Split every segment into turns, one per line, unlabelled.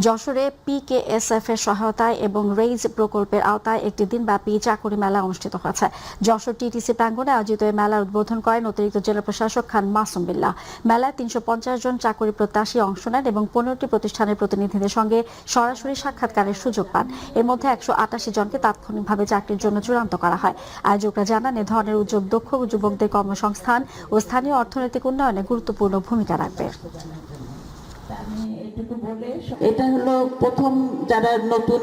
যশোরে পিকেএসএফ এর সহায়তায় এবং রেইজ প্রকল্পের আওতায় একটি দিনব্যাপী চাকরি মেলা অনুষ্ঠিত হয়েছে। যশোর টিটিসি প্রাঙ্গণে আয়োজিত এই মেলার উদ্বোধন করেন অতিরিক্ত জেলা প্রশাসক খান মাসুম বিল্লাহ। মেলায় ৩৫০ জন চাকরি প্রত্যাশী অংশ নেন এবং ১৫টি প্রতিষ্ঠানের প্রতিনিধিদের সঙ্গে সরাসরি সাক্ষাৎকারের সুযোগ পান। এর মধ্যে ১৮৮ জনকে তাৎক্ষণিকভাবে চাকরির জন্য চূড়ান্ত করা হয়। আয়োজকরা জানান, এ ধরনের উদ্যোগ দক্ষ যুবকদের কর্মসংস্থান ও স্থানীয় অর্থনৈতিক উন্নয়নে গুরুত্বপূর্ণ ভূমিকা রাখবে।
এটা হলো প্রথম যারা নতুন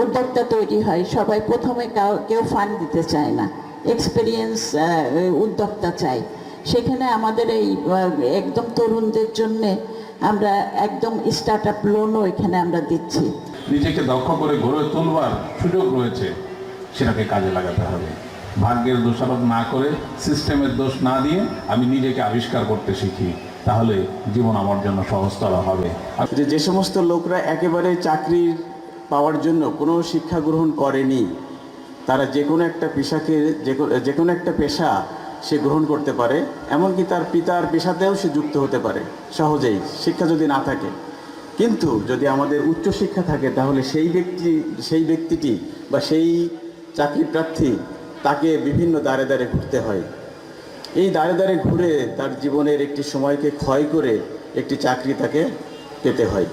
উদ্যোক্তা তৈরি হয়, সবাই প্রথমে কেউ ফান্ড দিতে চায় না, এক্সপেরিয়েন্স উদ্যোক্তা চাই। সেখানে আমাদের এই একদম তরুণদের জন্য আমরা একদম স্টার্ট আপ লোনও এখানে আমরা দিচ্ছি।
নিজেকে দক্ষ করে গড়ে তোলবার সুযোগ রয়েছে, সেটাকে কাজে লাগাতে হবে। ভাগ্যের দোষারোপ না করে, সিস্টেমের দোষ না দিয়ে আমি নিজেকে আবিষ্কার করতে শিখি, তাহলে জীবন আমার জন্য সহজতর হবে।
যে সমস্ত লোকরা একেবারে চাকরি পাওয়ার জন্য কোনো শিক্ষা গ্রহণ করেনি, তারা যে কোনো একটা পেশা সে গ্রহণ করতে পারে, এমনকি তার পিতার পেশাতেও সে যুক্ত হতে পারে সহজেই, শিক্ষা যদি না থাকে। কিন্তু যদি আমাদের উচ্চশিক্ষা থাকে, তাহলে সেই ব্যক্তিটি বা সেই চাকরি প্রার্থী তাকে বিভিন্ন দ্বারে দ্বারে ঘুরতে হয়। এই দ্বারে দ্বারে ঘুরে তার জীবনের একটি সময়কে ক্ষয় করে একটি চাকরি তাকে পেতে হয়।